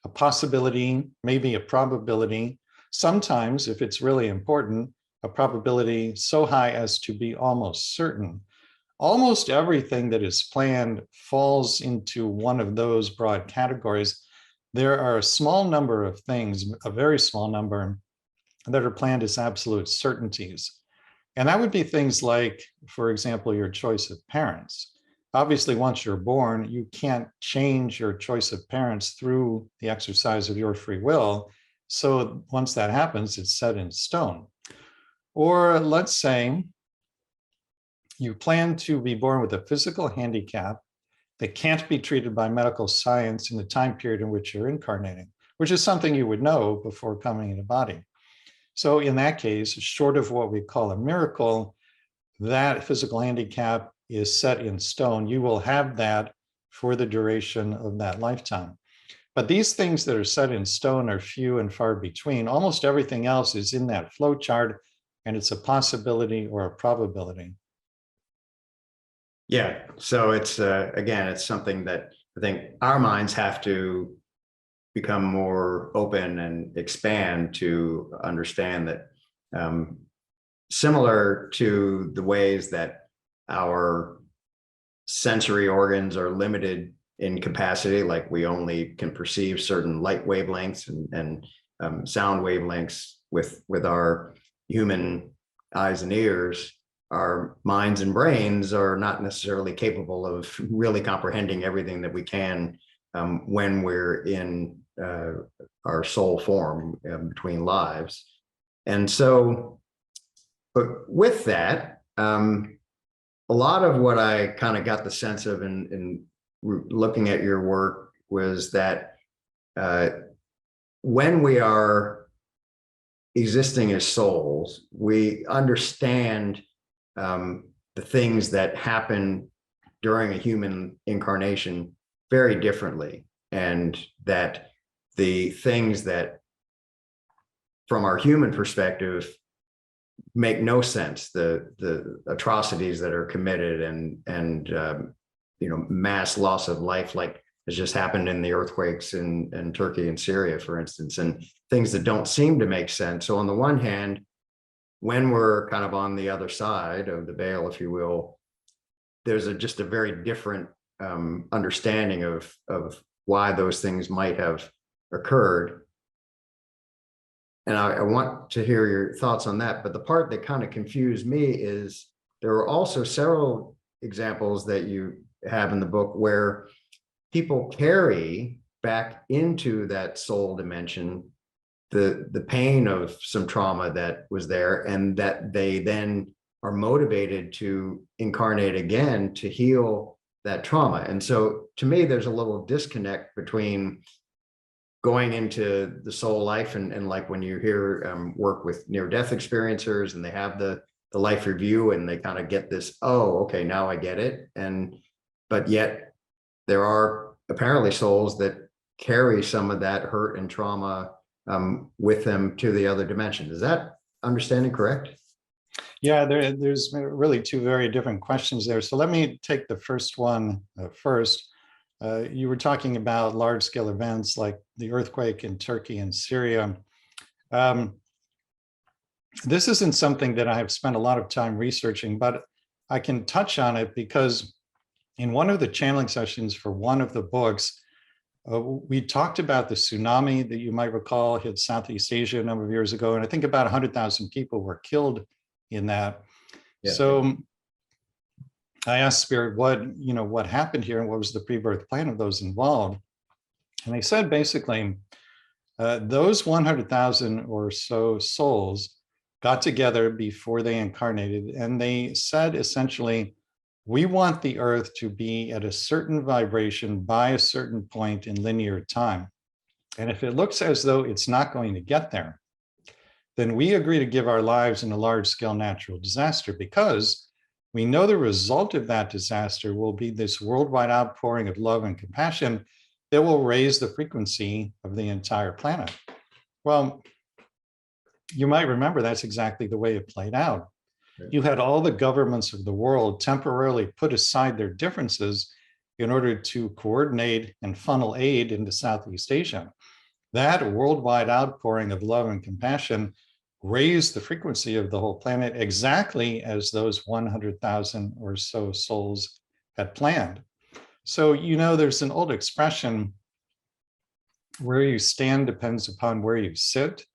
a possibility, maybe a probability. Sometimes, if it's really important, a probability so high as to be almost certain. Almost everything that is planned falls into one of those broad categories. There are a small number of things, a very small number, that are planned as absolute certainties. And that would be things like, for example, your choice of parents. Obviously, once you're born, you can't change your choice of parents through the exercise of your free will. So once that happens, it's set in stone. Or let's say you plan to be born with a physical handicap that can't be treated by medical science in the time period in which you're incarnating, which is something you would know before coming into body. So in that case, short of what we call a miracle, that physical handicap is set in stone. You will have that for the duration of that lifetime. But these things that are set in stone are few and far between. Almost everything else is in that flow chart, and it's a possibility or a probability. Yeah. So it's, again, it's something that I think our minds have to become more open and expand to understand that, similar to the ways that our sensory organs are limited in capacity, like we only can perceive certain light wavelengths and sound wavelengths with our human eyes and ears, our minds and brains are not necessarily capable of really comprehending everything that we can when we're in our soul form between lives. And so, but with that, a lot of what I kind of got the sense of in looking at your work was that when we are existing as souls, we understand the things that happen during a human incarnation very differently, and that the things that from our human perspective make no sense, the atrocities that are committed and mass loss of life, like has just happened in the earthquakes in Turkey and Syria, for instance, and things that don't seem to make sense. So on the one hand, when we're kind of on the other side of the veil, if you will, there's just a very different understanding of why those things might have occurred. And I want to hear your thoughts on that. But the part that kind of confused me is there were also several examples that you have in the book where people carry back into that soul dimension the pain of some trauma that was there, and that they then are motivated to incarnate again to heal that trauma. And so to me, there's a little disconnect between going into the soul life and like when you hear work with near-death experiencers and they have the life review and they kind of get this, oh, okay, now I get it. But yet there are apparently souls that carry some of that hurt and trauma with them to the other dimension. Is that understanding correct? Yeah, there's really two very different questions there. So let me take the first one first. You were talking about large-scale events like the earthquake in Turkey and Syria. This isn't something that I have spent a lot of time researching, but I can touch on it because in one of the channeling sessions for one of the books, we talked about the tsunami that you might recall hit Southeast Asia a number of years ago. And I think about 100,000 people were killed in that. Yeah. So I asked Spirit, what happened here and what was the pre-birth plan of those involved? And they said basically, those 100,000 or so souls got together before they incarnated, and they said essentially, we want the earth to be at a certain vibration by a certain point in linear time. And if it looks as though it's not going to get there, then we agree to give our lives in a large-scale natural disaster, because we know the result of that disaster will be this worldwide outpouring of love and compassion that will raise the frequency of the entire planet. Well, you might remember that's exactly the way it played out. You had all the governments of the world temporarily put aside their differences in order to coordinate and funnel aid into Southeast Asia. That worldwide outpouring of love and compassion raised the frequency of the whole planet exactly as those 100,000 or so souls had planned. So, there's an old expression, where you stand depends upon where you sit.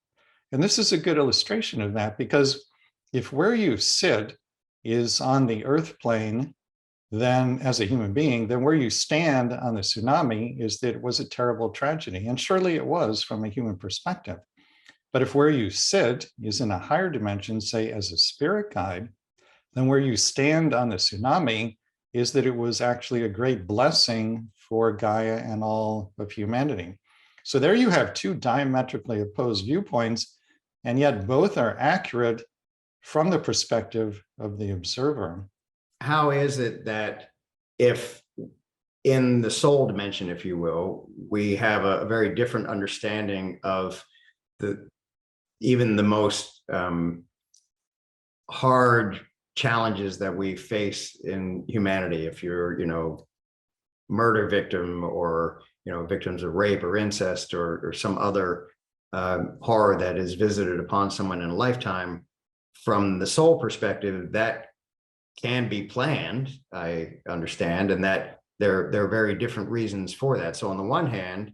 And this is a good illustration of that, because if where you sit is on the earth plane, then as a human being, then where you stand on the tsunami is that it was a terrible tragedy. And surely it was from a human perspective. But if where you sit is in a higher dimension, say as a spirit guide, then where you stand on the tsunami is that it was actually a great blessing for Gaia and all of humanity. So there you have two diametrically opposed viewpoints, and yet both are accurate from the perspective of the observer. How is it that if in the soul dimension, if you will, we have a very different understanding of even the most hard challenges that we face in humanity, if you're, murder victim or, victims of rape or incest or some other horror that is visited upon someone in a lifetime, from the soul perspective, that can be planned, I understand, and that there are very different reasons for that. So on the one hand,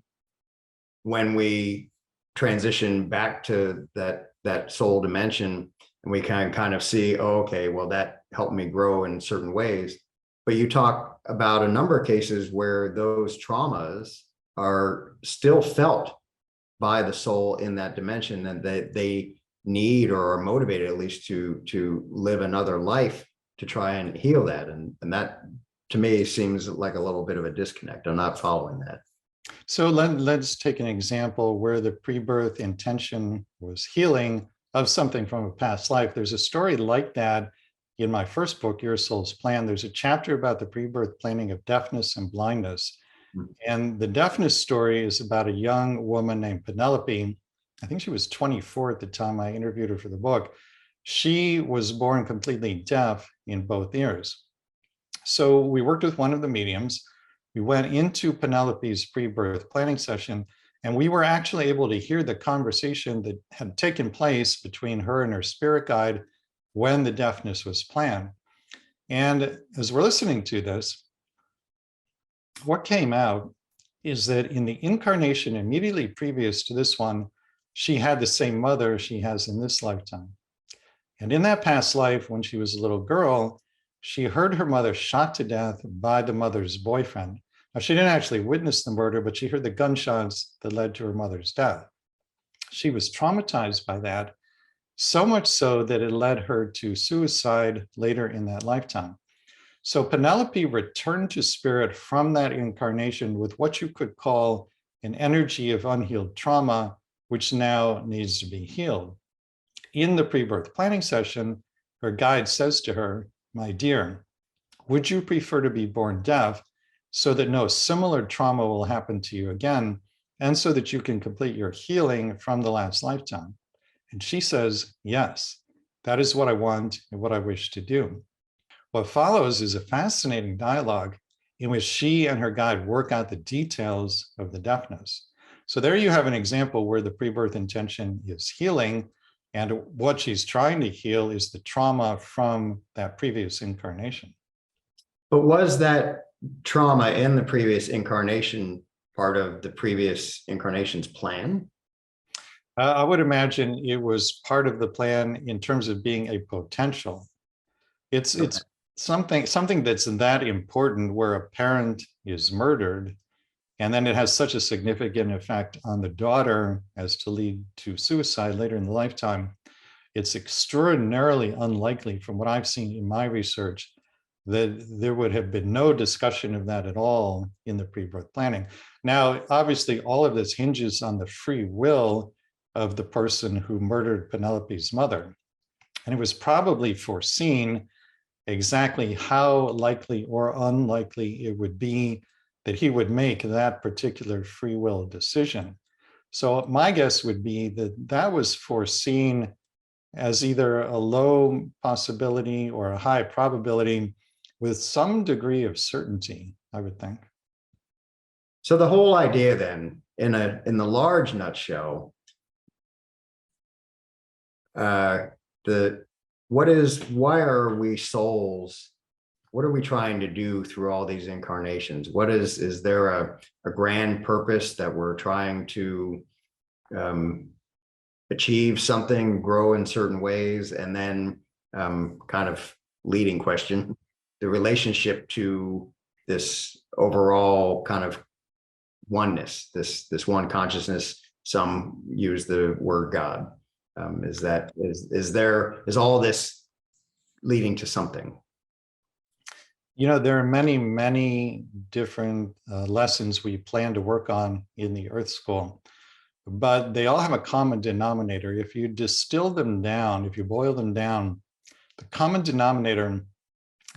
when we transition back to that soul dimension, and we can kind of see, oh, okay, well, that helped me grow in certain ways. But you talk about a number of cases where those traumas are still felt by the soul in that dimension, and that they need or are motivated at least to live another life to try and heal that. And that to me seems like a little bit of a disconnect. I'm not following that. So let's take an example where the pre-birth intention was healing of something from a past life. There's a story like that in my first book, Your Soul's Plan. There's a chapter about the pre-birth planning of deafness and blindness. And the deafness story is about a young woman named Penelope. I think she was 24 at the time I interviewed her for the book. She was born completely deaf in both ears. So we worked with one of the mediums. We went into Penelope's pre-birth planning session, and we were actually able to hear the conversation that had taken place between her and her spirit guide when the deafness was planned. And as we're listening to this, what came out is that in the incarnation immediately previous to this one, she had the same mother she has in this lifetime. And in that past life, when she was a little girl, she heard her mother shot to death by the mother's boyfriend. Now, she didn't actually witness the murder, but she heard the gunshots that led to her mother's death. She was traumatized by that, so much so that it led her to suicide later in that lifetime. So Penelope returned to spirit from that incarnation with what you could call an energy of unhealed trauma, which now needs to be healed. In the pre-birth planning session, her guide says to her, "My dear, would you prefer to be born deaf so that no similar trauma will happen to you again, and so that you can complete your healing from the last lifetime?" And she says, "Yes, that is what I want and what I wish to do." What follows is a fascinating dialogue in which she and her guide work out the details of the deafness. So there you have an example where the pre-birth intention is healing, and what she's trying to heal is the trauma from that previous incarnation. But was that trauma in the previous incarnation part of the previous incarnation's plan? I would imagine it was part of the plan in terms of being a potential. It's something that's that important, where a parent is murdered, and then it has such a significant effect on the daughter as to lead to suicide later in the lifetime. It's extraordinarily unlikely, from what I've seen in my research, that there would have been no discussion of that at all in the pre-birth planning. Now, obviously, all of this hinges on the free will of the person who murdered Penelope's mother. And it was probably foreseen exactly how likely or unlikely it would be that he would make that particular free will decision. So my guess would be that that was foreseen as either a low possibility or a high probability with some degree of certainty, I would think. So the whole idea then, in the large nutshell, why are we souls? What are we trying to do through all these incarnations? Is there a grand purpose that we're trying to achieve something, grow in certain ways? And then kind of leading question, the relationship to this overall kind of oneness, this one consciousness. Some use the word God. Is all this leading to something? You know, there are many, many different lessons we plan to work on in the Earth School, but they all have a common denominator. If you distill them down, if you boil them down, the common denominator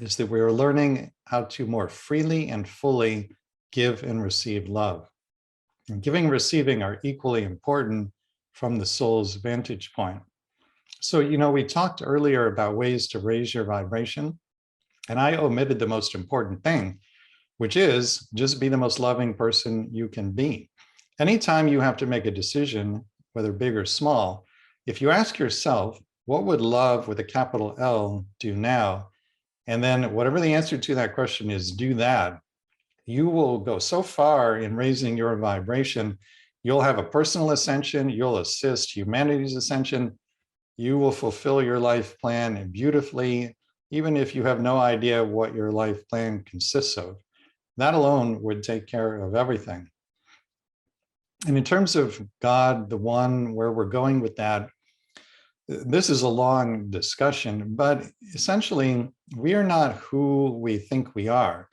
is that we are learning how to more freely and fully give and receive love. And giving and receiving are equally important from the soul's vantage point. So, you know, we talked earlier about ways to raise your vibration, and I omitted the most important thing, which is just be the most loving person you can be. Anytime you have to make a decision, whether big or small, if you ask yourself, what would love with a capital L do now? And then whatever the answer to that question is, do that. You will go so far in raising your vibration. You'll have a personal ascension. You'll assist humanity's ascension. You will fulfill your life plan beautifully, even if you have no idea what your life plan consists of. That alone would take care of everything. And in terms of God, the one, where we're going with that, this is a long discussion, but essentially, we are not who we think we are.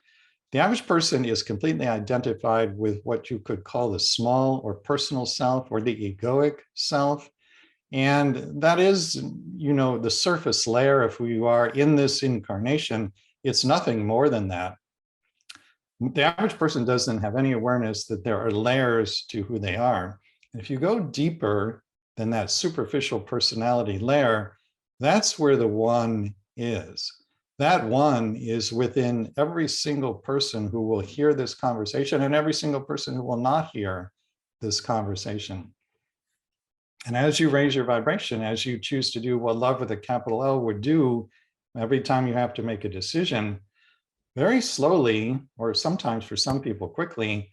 The average person is completely identified with what you could call the small or personal self, or the egoic self. And that is, you know, the surface layer of who you are in this incarnation. It's nothing more than that. The average person doesn't have any awareness that there are layers to who they are. And if you go deeper than that superficial personality layer, that's where the one is. That one is within every single person who will hear this conversation and every single person who will not hear this conversation. And as you raise your vibration, as you choose to do what love with a capital L would do, every time you have to make a decision, very slowly, or sometimes for some people quickly,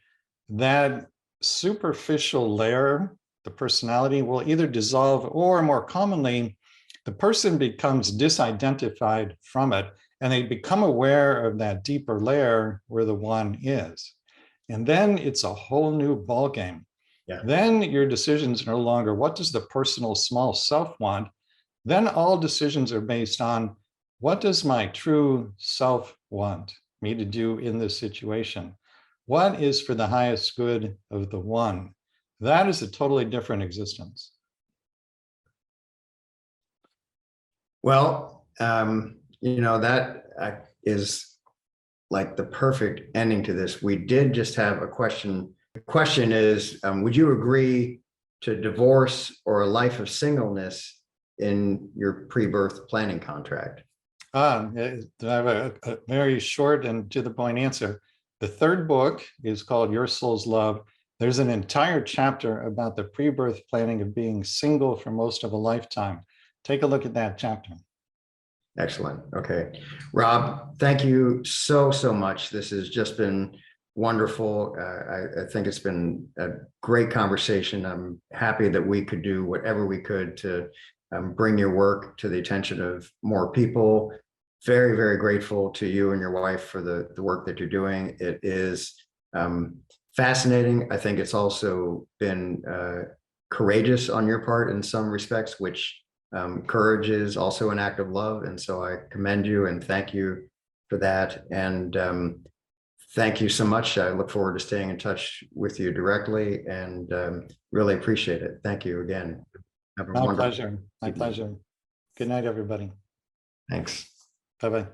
that superficial layer, the personality, will either dissolve, or more commonly, the person becomes disidentified from it and they become aware of that deeper layer where the one is. And then it's a whole new ballgame. Yeah. Then your decisions are no longer, what does the personal small self want? Then all decisions are based on, what does my true self want me to do in this situation? What is for the highest good of the one? That is a totally different existence. Well, that is like the perfect ending to this. We did just have a question. The question is, would you agree to divorce or a life of singleness in your pre-birth planning contract? I have a very short and to the point answer. The third book is called Your Soul's Love. There's an entire chapter about the pre-birth planning of being single for most of a lifetime. Take a look at that chapter. Excellent. Okay. Rob, thank you so much. This has just been wonderful. I think it's been a great conversation. I'm happy that we could do whatever we could to bring your work to the attention of more people. Very, very grateful to you and your wife for the work that you're doing. It is fascinating. I think it's also been courageous on your part in some respects, which courage is also an act of love. And so I commend you and thank you for that. And thank you so much. I look forward to staying in touch with you directly and really appreciate it. Thank you again. Have a My wonderful pleasure. My pleasure. Good night, everybody. Thanks. Bye-bye.